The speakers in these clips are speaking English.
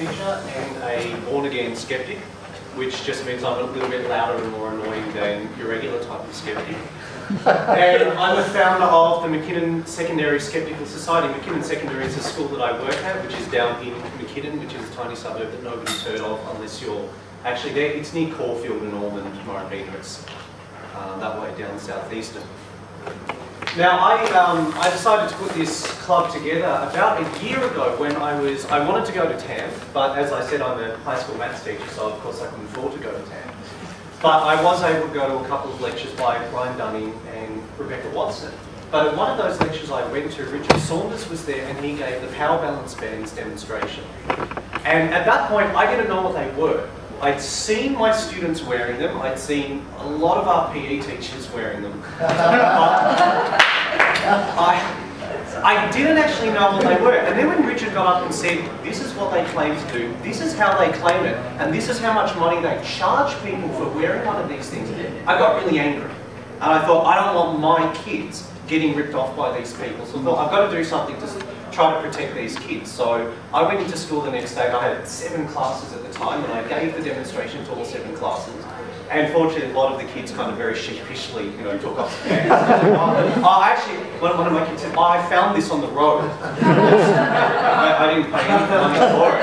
teacher and a born-again skeptic, which just means I'm a little bit louder and more annoying than your regular type of skeptic. And I'm the founder of the McKinnon Secondary Skeptical Society. McKinnon Secondary is a school that I work at, which is down in McKinnon, which is a tiny suburb that nobody's heard of unless you're actually there. It's near Caulfield and Ormond, Morabina. It's that way down southeastern. Now, I decided to put this club together about a year ago when I wanted to go to TAM, but as I said, I'm a high school maths teacher, so of course I couldn't afford to go to TAM. But I was able to go to a couple of lectures by Brian Dunning and Rebecca Watson. But at one of those lectures I went to, Richard Saunders was there and he gave the power balance bands demonstration. And at that point, I didn't know what they were. I'd seen my students wearing them, I'd seen a lot of our PE teachers wearing them. I didn't actually know what they were. And then when Richard got up and said, this is what they claim to do, this is how they claim it, and this is how much money they charge people for wearing one of these things, I got really angry. And I thought, I don't want my kids getting ripped off by these people. So I thought, I've got to do something to try to protect these kids. So I went into school the next day, and I had 7 classes at the time, and I gave the demonstration to all 7 classes. And fortunately, a lot of the kids kind of very sheepishly, took off the pants. Actually, one of my kids said, I found this on the road. I didn't pay any money for it.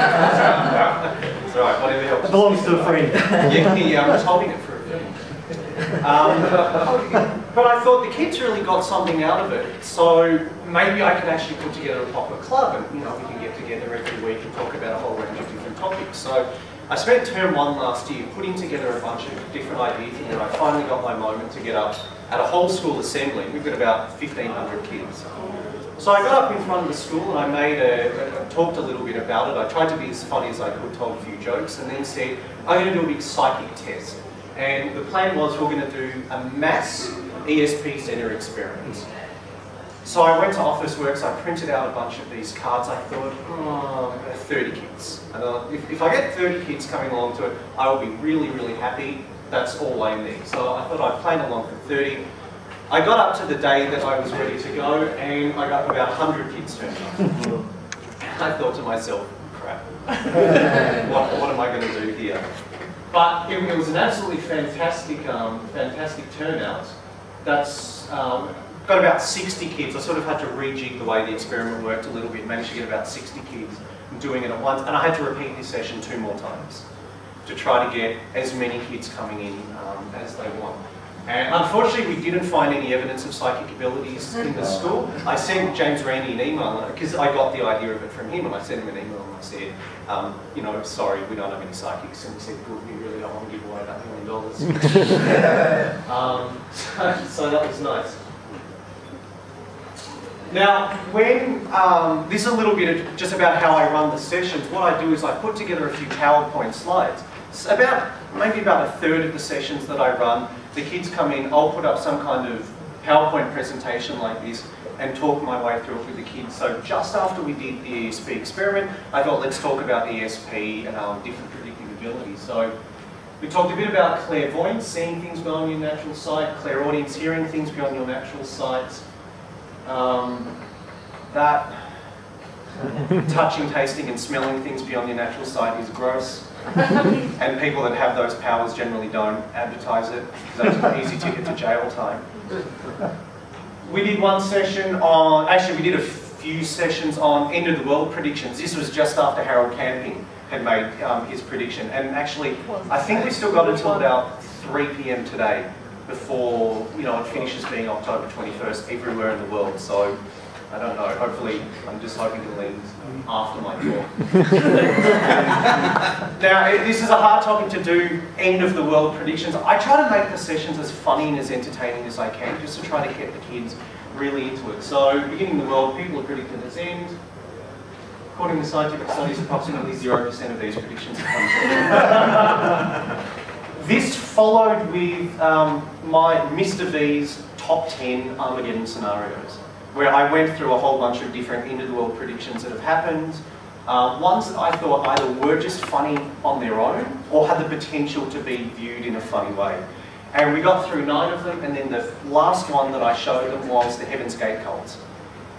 It's all right, whatever helps. It belongs to a friend. Yeah, I'm just holding it for a friend. But I thought the kids really got something out of it, so maybe I could actually put together a proper club and we can get together every week and talk about a whole range of different topics. So I spent term 1 last year putting together a bunch of different ideas, and then I finally got my moment to get up at a whole school assembly. We've got about 1,500 kids. So I got up in front of the school and I talked a little bit about it. I tried to be as funny as I could, told a few jokes, and then said, I'm going to do a big psychic test. And the plan was we're going to do a mass ESP Centre experiment. So I went to Officeworks, I printed out a bunch of these cards. I thought, 30 kids. And if I get 30 kids coming along to it, I will be really, really happy. That's all I need. So I thought I'd plan along for 30. I got up to the day that I was ready to go, and I got about 100 kids turned up. And I thought to myself, crap, what am I going to do here? But it was an absolutely fantastic, fantastic turnout. That's got about 60 kids. I sort of had to rejig the way the experiment worked a little bit, managed to get about 60 kids doing it at once, and I had to repeat this session 2 more times to try to get as many kids coming in as they want. And unfortunately, we didn't find any evidence of psychic abilities in the school. I sent James Randi an email, because I got the idea of it from him, and I sent him an email and I said, sorry, we don't have any psychics. And he said, good, we really don't want to give away that $1 million. So that was nice. Now, when, this is a little bit of just about how I run the sessions. What I do is I put together a few PowerPoint slides. It's maybe about a third of the sessions that I run, the kids come in, I'll put up some kind of PowerPoint presentation like this and talk my way through it with the kids. So just after we did the ESP experiment, I thought let's talk about ESP and different predictive abilities. So we talked a bit about clairvoyance, seeing things beyond your natural sight, clairaudience, hearing things beyond your natural sight, that touching, tasting and smelling things beyond your natural sight is gross. And people that have those powers generally don't advertise it, because that's an easy ticket to jail time. We did one session on, actually we did a few sessions on end of the world predictions. This was just after Harold Camping had made his prediction, and actually I think we still got until about 3 PM today before it finishes being October 21st everywhere in the world. So I don't know, hopefully, I'm just hoping to leave after my talk. Now, this is a hard topic to do, end of the world predictions. I try to make the sessions as funny and as entertaining as I can, just to try to get the kids really into it. So, beginning the world, people are predicting its end. According to scientific studies, approximately 0% of these predictions have come true. This followed with my Mr. V's top 10 Armageddon scenarios, where I went through a whole bunch of different end-of-the-world predictions that have happened. Ones that I thought either were just funny on their own or had the potential to be viewed in a funny way. And we got through 9 of them, and then the last one that I showed them was the Heaven's Gate cults.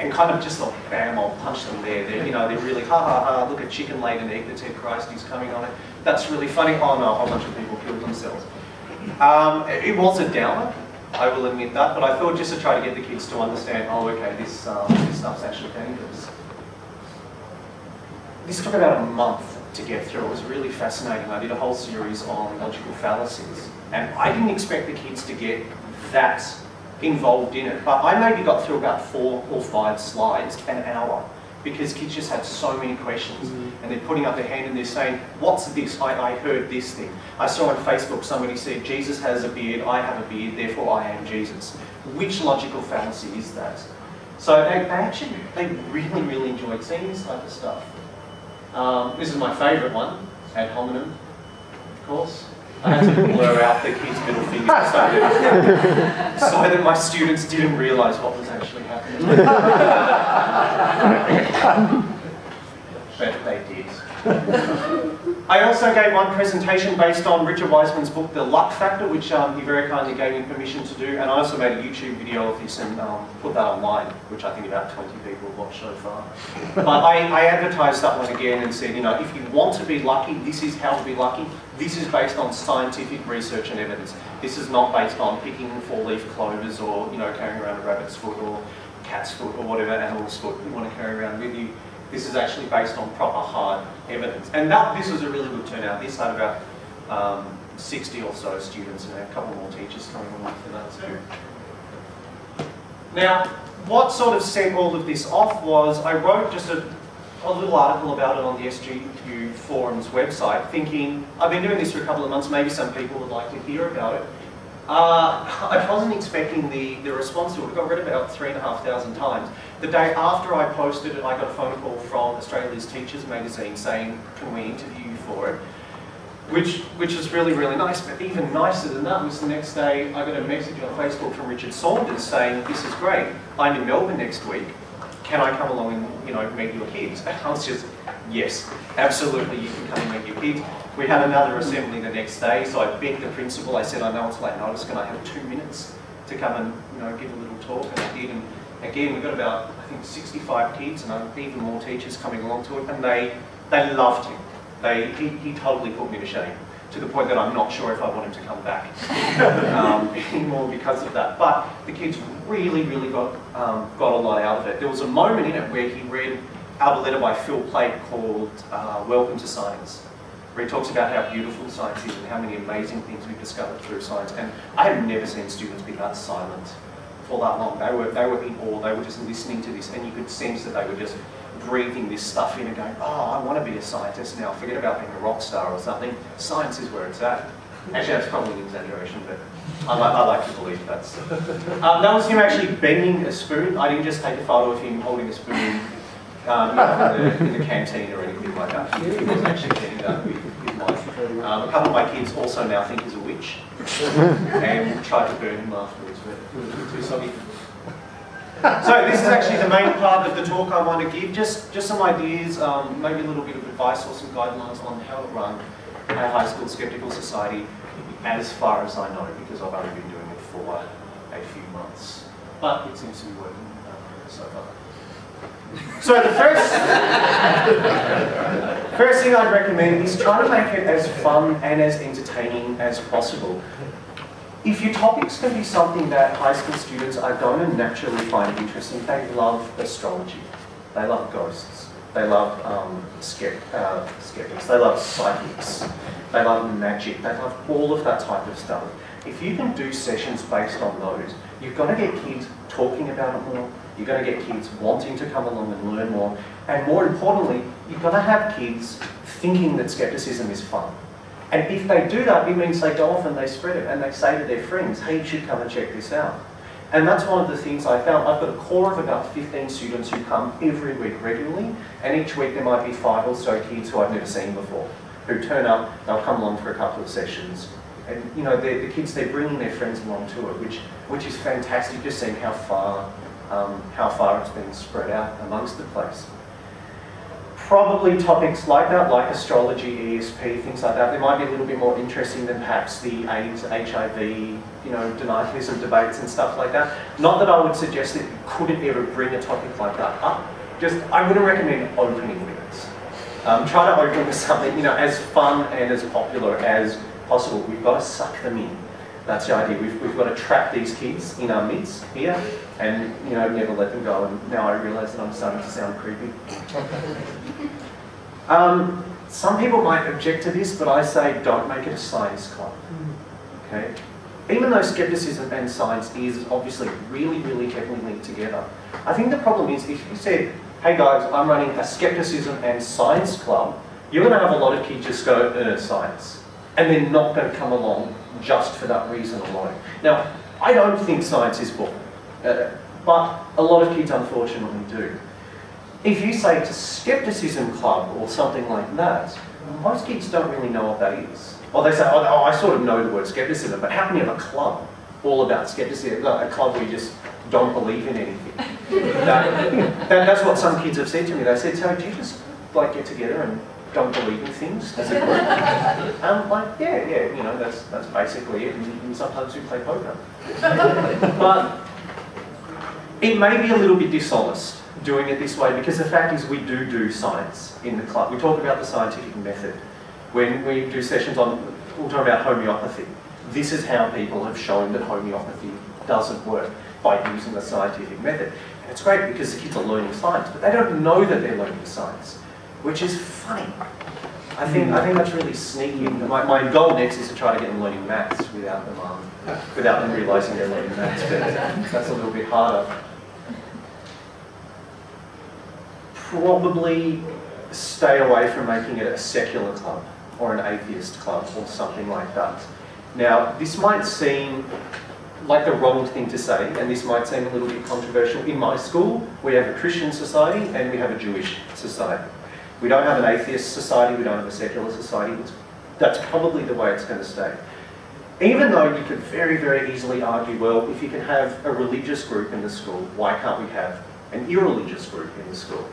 and kind of just like, bam, I'll punch them there. They're, you know, they're really, ha ha ha, look, a chicken laid an egg that said Christ is coming on it. That's really funny. Oh no, a whole bunch of people killed themselves. It was a downer, I will admit that, but I thought just to try to get the kids to understand, oh okay, this stuff's actually dangerous. This took about a month to get through. It was really fascinating. I did a whole series on logical fallacies, and I didn't expect the kids to get that involved in it, but I maybe got through about 4 or 5 slides an hour, because kids just had so many questions, and they're putting up their hand and they're saying, what's this? I heard this thing. I saw on Facebook somebody said, Jesus has a beard, I have a beard, therefore I am Jesus. Which logical fallacy is that? So they really, really enjoyed seeing this type of stuff. This is my favourite one, ad hominem, of course. I had to blur out the kids' middle finger so that my students didn't realise what was actually happening. But they did. I also gave one presentation based on Richard Wiseman's book, The Luck Factor, which he very kindly gave me permission to do, and I also made a YouTube video of this and put that online, which I think about 20 people have watched so far. But I advertised that one again and said, you know, if you want to be lucky, this is how to be lucky. This is based on scientific research and evidence. This is not based on picking 4-leaf clovers or, you know, carrying around a rabbit's foot or cat's foot or whatever animal's foot you want to carry around with you. This is actually based on proper hard evidence. And this was a really good turnout. This had about 60 or so students and a couple more teachers coming along for that too. Now, what sort of set all of this off was I wrote just a little article about it on the SGQ Forum's website, thinking, I've been doing this for a couple of months, maybe some people would like to hear about it. I wasn't expecting the response to it. It got read about 3,500 times. The day after I posted it, I got a phone call from Australia's Teachers magazine saying, can we interview you for it? Which was really, really nice, but even nicer than that was the next day I got a message on Facebook from Richard Saunders saying, this is great, I'm in Melbourne next week, can I come along and, you know, meet your kids? And I was just, yes, absolutely, you can come and meet your kids. We had another assembly the next day, so I begged the principal, I said, I know it's late notice, can I have 2 minutes to come and, you know, give a little talk? And I did, and again, we got about, I think, 65 kids and even more teachers coming along to it, and they loved him. He totally put me to shame, to the point that I'm not sure if I want him to come back anymore because of that. But the kids really, really got a lot out of it. There was a moment in it where he read out a letter by Phil Plait called Welcome to Science, where he talks about how beautiful science is and how many amazing things we've discovered through science. And I have never seen students be that silent for that long. They were in awe, they were just listening to this, and you could sense that they were just breathing this stuff in and going, oh, I want to be a scientist now, forget about being a rock star or something. Science is where it's at. Actually, that's probably an exaggeration, but I like to believe that's... that was him actually bending a spoon. I didn't just take a photo of him holding a spoon you know, in the canteen or anything like that. He wasn't actually getting that with life. A couple of my kids also now think he's a witch and tried to burn him afterwards, but it was too soggy. So this is actually the main part of the talk I want to give, just some ideas, maybe a little bit of advice or some guidelines on how to run a high school skeptical society as far as I know, because I've only been doing it for a few months. But it seems to be working so far. So the first thing I'd recommend is try to make it as fun and as entertaining as possible. If your topics can be something that high school students are going to naturally find interesting, they love astrology, they love ghosts, they love skeptics, they love psychics, they love magic, they love all of that type of stuff. If you can do sessions based on those, you're going to get kids talking about it more, you're going to get kids wanting to come along and learn more, and more importantly, you're going to have kids thinking that skepticism is fun. And if they do that, it means they go off and they spread it and they say to their friends, hey, you should come and check this out. And that's one of the things I found. I've got a core of about 15 students who come every week regularly, and each week there might be 5 or so kids who I've never seen before, who turn up, they'll come along for a couple of sessions. And you know, the kids, they're bringing their friends along to it, which is fantastic, just seeing how far it's been spread out amongst the place. Probably topics like that, like astrology, ESP, things like that. They might be a little bit more interesting than perhaps the AIDS, HIV, denialism debates and stuff like that. Not that I would suggest that you couldn't ever bring a topic like that up. I wouldn't recommend opening with this. Try to open with something, as fun and as popular as possible. We've got to suck them in. That's the idea. We've got to trap these kids in our midst here and, never let them go. And now I realise that I'm starting to sound creepy. Some people might object to this, but I say don't make it a science club. Okay? Even though skepticism and science is obviously really, really heavily linked together, I think the problem is if you said, hey guys, I'm running a skepticism and science club, you're going to have a lot of kids just go, science. And they're not going to come along just for that reason alone. Now, I don't think science is boring, but a lot of kids unfortunately do. If you say it's a skepticism club or something like that, most kids don't really know what that is. Or they say, oh, I sort of know the word skepticism, but how can you have a club all about skepticism? A club where you just don't believe in anything. That's what some kids have said to me. They said, so do you just get together and don't believe in things as a group? I'm like, yeah, that's basically it. And sometimes we play poker. But it may be a little bit dishonest doing it this way, because the fact is we do science in the club. We talk about the scientific method. When we do sessions we'll talk about homeopathy. This is how people have shown that homeopathy doesn't work, by using the scientific method. And it's great because the kids are learning science, but they don't know that they're learning science, which is funny. I think that's really sneaky. My goal next is to try to get them learning maths without them realising they're learning maths, but that's a little bit harder. Probably stay away from making it a secular club or an atheist club or something like that. Now, this might seem like the wrong thing to say, and this might seem a little bit controversial. In my school, we have a Christian society and we have a Jewish society. We don't have an atheist society, we don't have a secular society. That's probably the way it's going to stay. Even though you could very, very easily argue, well, if you can have a religious group in the school, why can't we have an irreligious group in the school?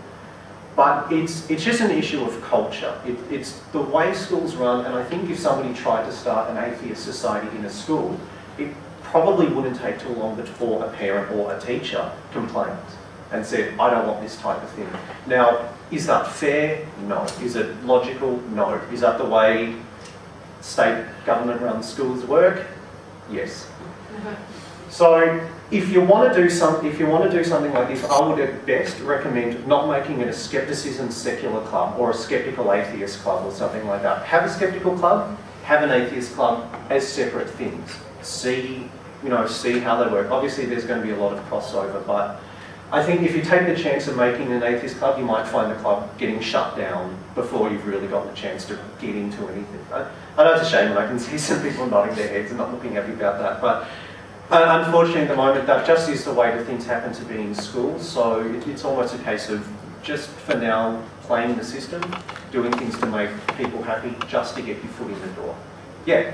But it's just an issue of culture. It's the way schools run, and I think if somebody tried to start an atheist society in a school, it probably wouldn't take too long before a parent or a teacher complained and said, I don't want this type of thing. Now, is that fair? No. Is it logical? No. Is that the way state government-run schools work? Yes. So, if you want to do something like this, I would at best recommend not making it a skepticism secular club or a skeptical atheist club or something like that. Have a skeptical club, have an atheist club as separate things. See how they work. Obviously, there's going to be a lot of crossover, but I think if you take the chance of making an atheist club, you might find the club getting shut down before you've really got the chance to get into anything. I know it's a shame, and I can see some people nodding their heads and not looking happy about that, but unfortunately at the moment that just is the way that things happen to be in school, so it's almost a case of just for now playing the system, doing things to make people happy just to get your foot in the door. Yeah?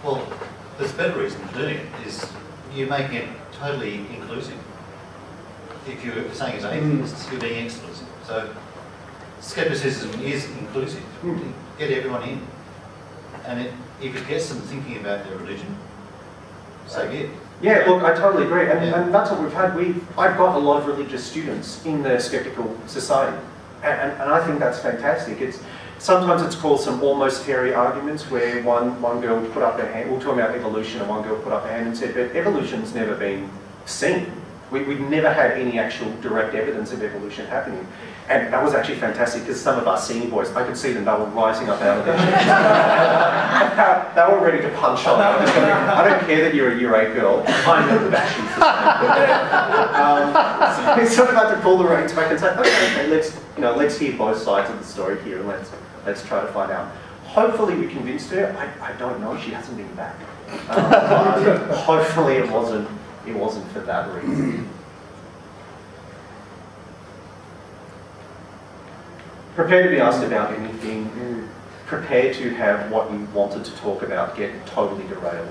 Well, there's a better reason for doing it, is you're making it totally inclusive. If you're saying as atheists, you're being exclusive. So skepticism is inclusive. Get everyone in. And if it gets them thinking about their religion, so be it. Yeah, look, I totally agree. And that's what we've had. I've got a lot of religious students in the Sceptical Society. And I think that's fantastic. Sometimes it's called some almost fairy arguments where one girl put up her hand, we're talking about evolution, and one girl put up her hand and said, but evolution's never been seen. We've never had any actual direct evidence of evolution happening. And that was actually fantastic because some of our senior boys, I could see them, they were rising up out of their chairs. They were ready to punch on. I don't care that you're a Year 8 girl, I'm going to bash you for so we sort of had to pull the reins back and say, okay, let's hear both sides of the story here and let's try to find out. Hopefully we convinced her. I don't know, she hasn't been back. Hopefully it wasn't for that reason. Prepare to be asked about anything. Prepare to have what you wanted to talk about get totally derailed.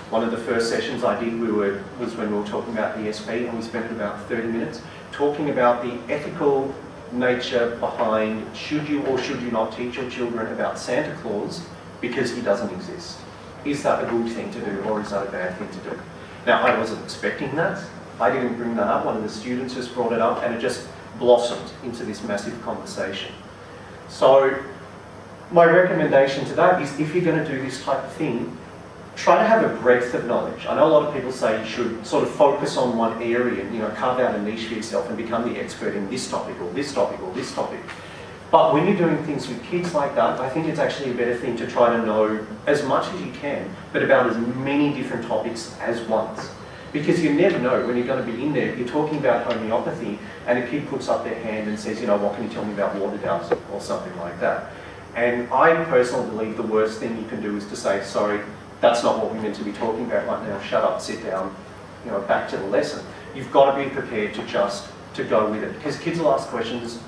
One of the first sessions I did was when we were talking about ESP, and we spent about 30 minutes talking about the ethical nature behind should you or should you not teach your children about Santa Claus because he doesn't exist. Is that a good thing to do or is that a bad thing to do? Now, I wasn't expecting that. I didn't bring that up. One of the students just brought it up and it just blossomed into this massive conversation. So my recommendation to that is if you're going to do this type of thing, try to have a breadth of knowledge. I know a lot of people say you should sort of focus on one area and, you know, carve out a niche for yourself and become the expert in this topic or this topic or this topic. But when you're doing things with kids like that, I think it's actually a better thing to try to know as much as you can, but about as many different topics as once. Because you never know when you're going to be in there, you're talking about homeopathy and a kid puts up their hand and says, you know, what can you tell me about water dowsing or something like that. And I personally believe the worst thing you can do is to say, sorry, that's not what we're meant to be talking about right now, shut up, sit down, you know, back to the lesson. You've got to be prepared to go with it. Because kids will ask questions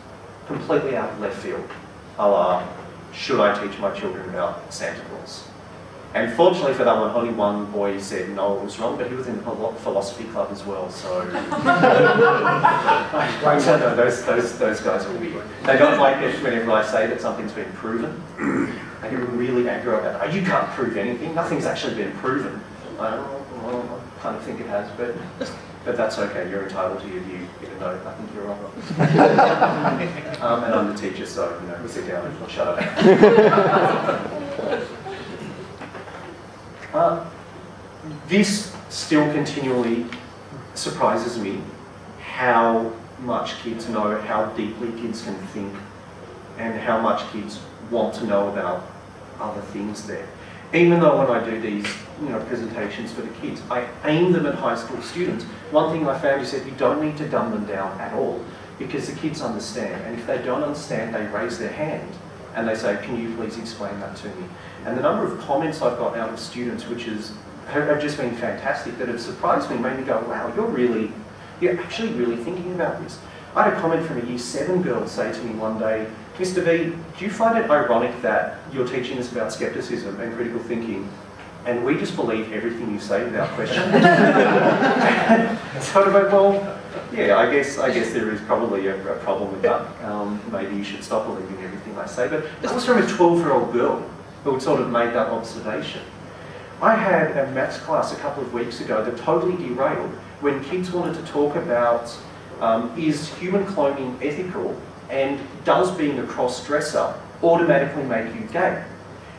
completely out of left field. Should I teach my children about Santa Claus? And fortunately for that one, only one boy said no, it was wrong, but he was in the philosophy club as well, so... no, those guys are weird. They don't like it whenever I say that something's been proven. They get really angry about it. Oh, you can't prove anything, nothing's actually been proven. I kind of think it has, but that's okay, you're entitled to your view, even though I think you're wrong. And I'm the teacher, so, you know, we sit down and shut up. This still continually surprises me, how much kids know, how deeply kids can think, and how much kids want to know about other things there. Even though when I do these, you know, presentations for the kids, I aim them at high school students. One thing I found is that you don't need to dumb them down at all, because the kids understand, and if they don't understand, they raise their hand and they say, can you please explain that to me? And the number of comments I've got out of students, which have just been fantastic, that have surprised me, made me go, wow, you're actually really thinking about this. I had a comment from a Year 7 girl say to me one day, Mr. V, do you find it ironic that you're teaching us about skepticism and critical thinking, and we just believe everything you say without question? So I went, well, yeah, I guess there is probably a problem with that. Maybe you should stop believing everything I say. But that was from a 12-year-old girl who had sort of made that observation. I had a maths class a couple of weeks ago that totally derailed when kids wanted to talk about is human cloning ethical and does being a cross-dresser automatically make you gay?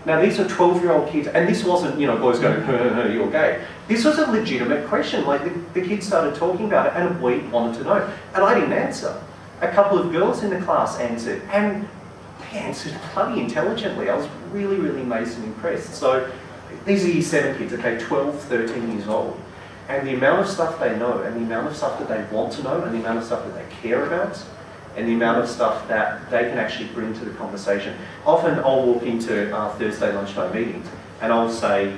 Now these are 12-year-old kids, and this wasn't, you know, boys going, you're gay. This was a legitimate question. Like the kids started talking about it and we wanted to know. And I didn't answer. A couple of girls in the class answered, and they answered bloody intelligently. I was really, really amazed and impressed. So these are Year 7 kids, okay, 12, 13 years old. And the amount of stuff they know, and the amount of stuff that they want to know, and the amount of stuff that they care about, and the amount of stuff that they can actually bring to the conversation. Often I'll walk into Thursday lunchtime meetings and I'll say,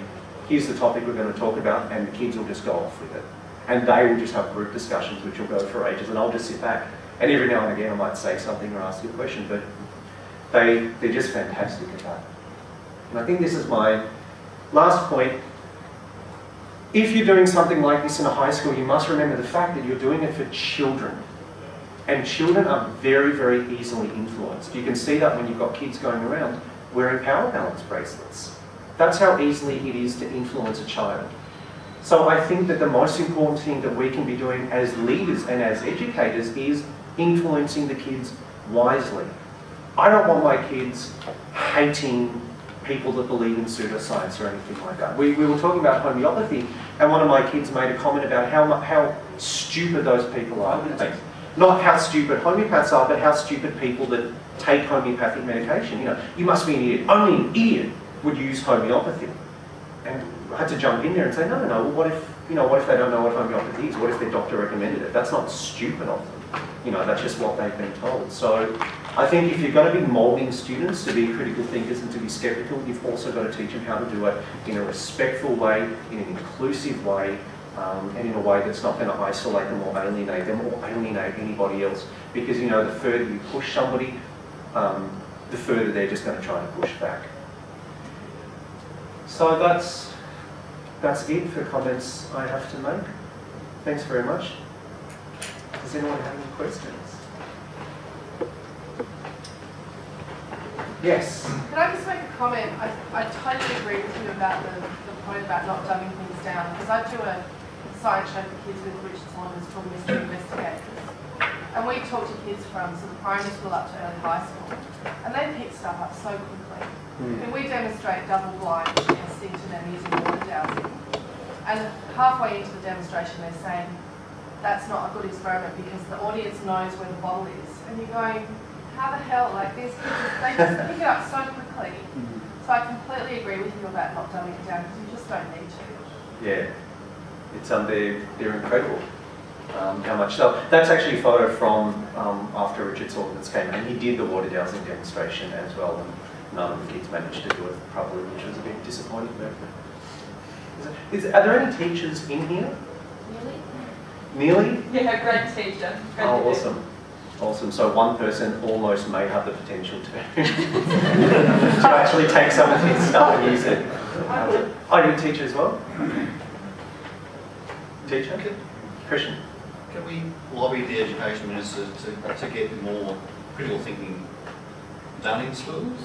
here's the topic we're going to talk about, and the kids will just go off with it. And they will just have group discussions which will go for ages, and I'll just sit back. And every now and again I might say something or ask a question, but they're just fantastic at that. And I think this is my last point. If you're doing something like this in a high school, you must remember the fact that you're doing it for children. And children are very, very easily influenced. You can see that when you've got kids going around wearing power balance bracelets. That's how easily it is to influence a child. So I think that the most important thing that we can be doing as leaders and as educators is influencing the kids wisely. I don't want my kids hating people that believe in pseudoscience or anything like that. We were talking about homeopathy, and one of my kids made a comment about how stupid those people are. Not how stupid homeopaths are, but how stupid people that take homeopathic medication. You know, you must be an idiot. Only an idiot would use homeopathy. And I had to jump in there and say, no, well, what if they don't know what homeopathy is? What if their doctor recommended it? That's not stupid of them. You know, that's just what they've been told. So I think if you're going to be moulding students to be critical thinkers and to be skeptical, you've also got to teach them how to do it in a respectful way, in an inclusive way, and in a way that's not going to isolate them or alienate anybody else. Because, you know, the further you push somebody, the further they're just going to try and push back. So that's it for comments I have to make. Thanks very much. Does anyone have any questions? Yes. Can I just make a comment? I totally agree with you about the point about not dumbing things down, because I do a science show for kids with Richard Saunders called Mystery Investigators. And we talk to kids from sort of primary school up to early high school, and they pick stuff up so quickly. And we demonstrate double-blind testing to them using water dowsing. And halfway into the demonstration, they're saying, that's not a good experiment because the audience knows where the bottle is. And you're going, how the hell? Like, these kids, they just pick it up so quickly. So I completely agree with you about not dumbing it down because you just don't need to. Yeah. It's they're incredible. How much so? That's actually a photo from after Richard Saunders came, and he did the water dowsing demonstration as well, and none of the kids managed to do it properly, which was a bit disappointing. Are there any teachers in here? Nearly? Yeah, great teacher. Great Awesome. Awesome. So one person almost may have the potential to to actually take some of his stuff and use it. Oh, you're a teacher as well? Teacher? Christian? Can we lobby the Education Minister to get more critical thinking done in schools?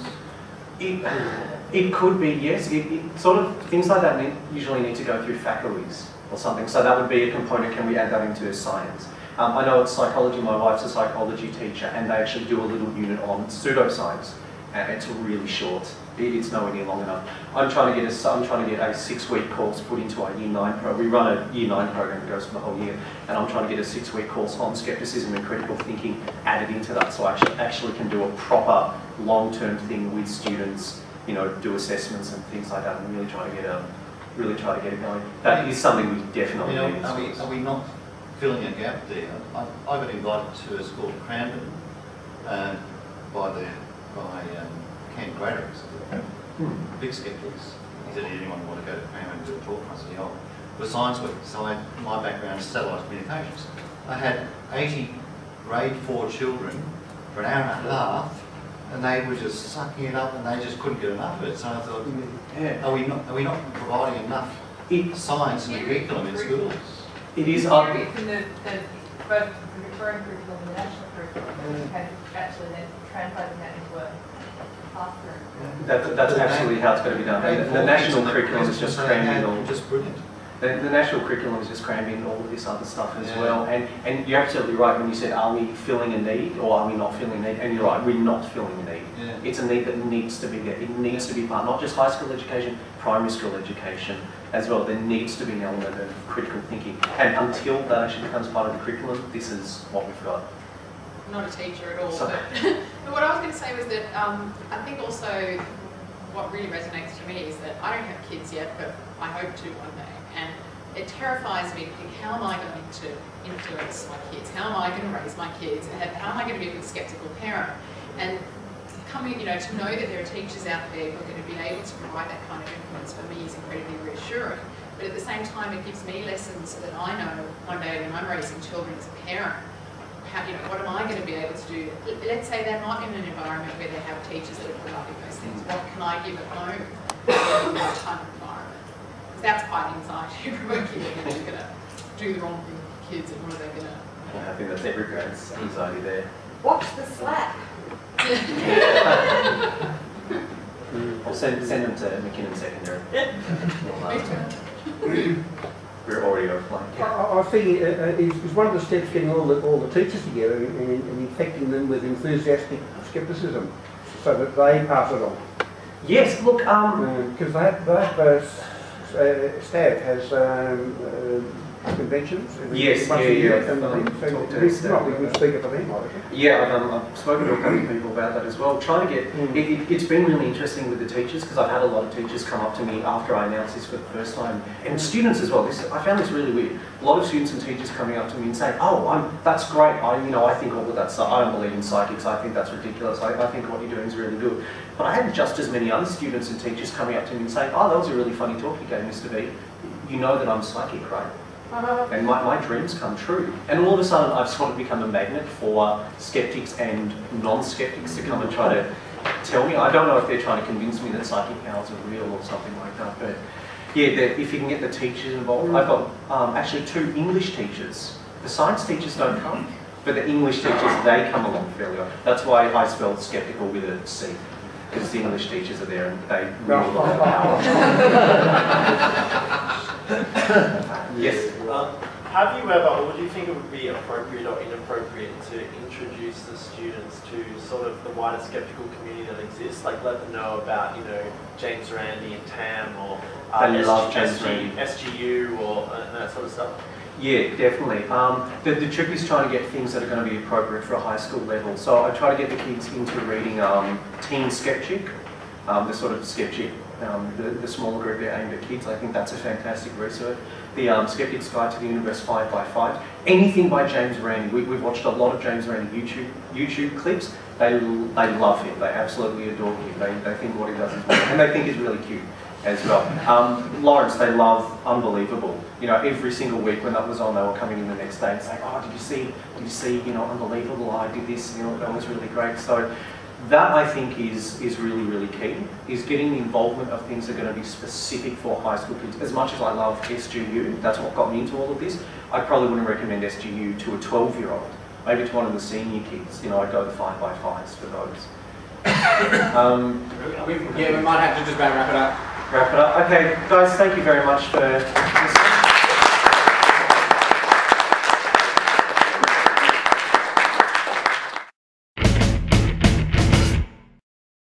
It could be, yes. It sort of, things like that usually need to go through faculties or something. So that would be a component. Can we add that into science? I know it's psychology. My wife's a psychology teacher, and they actually do a little unit on pseudoscience, and it's really short. It's nowhere near long enough. I'm trying to get a 6-week course put into our Year 9 program. We run a Year 9 program that goes for the whole year, and I'm trying to get a 6-week course on skepticism and critical thinking added into that, so I actually can do a proper long-term thing with students. You know, do assessments and things like that, and really try to get it going. That is something we definitely need. Are we not filling a gap there? I got invited to a school at Cranbourne by Ken Graddock's, big skeptics. He said, anyone want to go to Cranbourne and do a talk? I said, yeah, for Science Week. So my background is satellite communications. I had 80 grade 4 children for an hour and a half, and they were just sucking it up, and they just couldn't get enough of it. So I thought, are we not providing enough science in the curriculum in schools? It is. Both the Victorian curriculum and the national curriculum, actually then translating that into a classroom. That's absolutely how it's going to be done. The national curriculum is just crammed in all. Just brilliant. The national curriculum is just crammed in all of this other stuff as well. And you're absolutely right when you said, are we filling a need or are we not filling a need? And you're right, we're not filling a need. Yeah. It's a need that needs to be there. It needs to be part, not just high school education, primary school education as well. There needs to be an element of critical thinking. And until that actually becomes part of the curriculum, this is what we've got. Not a teacher at all. So, but what I was going to say was that I think also what really resonates to me is that I don't have kids yet, but I hope to one day. And it terrifies me to think, how am I going to influence my kids? How am I going to raise my kids? How am I going to be a good skeptical parent? And coming, to know that there are teachers out there who are going to be able to provide that kind of influence for me is incredibly reassuring. But at the same time, it gives me lessons so that I know one day when I'm raising children as a parent, what am I going to be able to do? Let's say they're not in an environment where they have teachers that are providing those things. What can I give at home in that type of environment? Because that's quite anxiety provoking. You're going to do the wrong thing with kids, and what are they going to? I think that's every parent's anxiety there. Watch the slap. I'll send them to McKinnon Secondary. We're already offline. I think it's one of the steps getting all the teachers together and infecting them with enthusiastic scepticism so that they pass it on. Yes, look, because staff has conventions. Yes, once a year, yeah. So it's not a good speaker for them, I reckon. Yeah, I've spoken to a couple of people about that as well. Trying to get, it's been really interesting with the teachers because I've had a lot of teachers come up to me after I announced this for the first time, and students as well. I found this really weird. A lot of students and teachers coming up to me and saying, "Oh, that's great. I think all of that stuff. I don't believe in psychics. I think that's ridiculous. I think what you're doing is really good." But I had just as many other students and teachers coming up to me and saying, "Oh, that was a really funny talk you gave, Mr. B. You know that I'm psychic, right? And my dreams come true." And all of a sudden, I've sort of become a magnet for skeptics and non-skeptics to come and try to tell me. I don't know if they're trying to convince me that psychic powers are real or something like that, but yeah, if you can get the teachers involved. I've got actually 2 English teachers. The science teachers don't come, but the English teachers, they come along fairly often. That's why I spelled skeptical with a C. because the English teachers are there and they No. rule the power. Yes. Have you ever, or would you think it would be appropriate or inappropriate to introduce the students to sort of the wider skeptical community that exists? Like let them know about, you know, James Randi and TAM or They love James Randi. SGU or that sort of stuff? Yeah, definitely. The trick is trying to get things that are going to be appropriate for a high school level. So I try to get the kids into reading Teen Skeptic, the sort of Skeptic, the smaller group there aimed at kids. I think that's a fantastic research. The Skeptic's Guide to the Universe 5x5. Anything by James Randi. We've watched a lot of James Randi YouTube clips. They love him. They absolutely adore him. They think what he does is brilliant, and they think he's really cute as well. Lawrence, they love Unbelievable. You know, every single week when that was on, they were coming in the next day and saying, "Oh, did you see, you know, Unbelievable? I did this, you know, that was really great." So that I think is really, really key, is getting the involvement of things that are going to be specific for high school kids. As much as I love SGU, that's what got me into all of this, I probably wouldn't recommend SGU to a 12-year-old. Maybe to one of the senior kids, you know, I'd go the 5x5s for those. We might have to just about wrap it up. Wrap it up. Okay, guys, thank you very much for listening.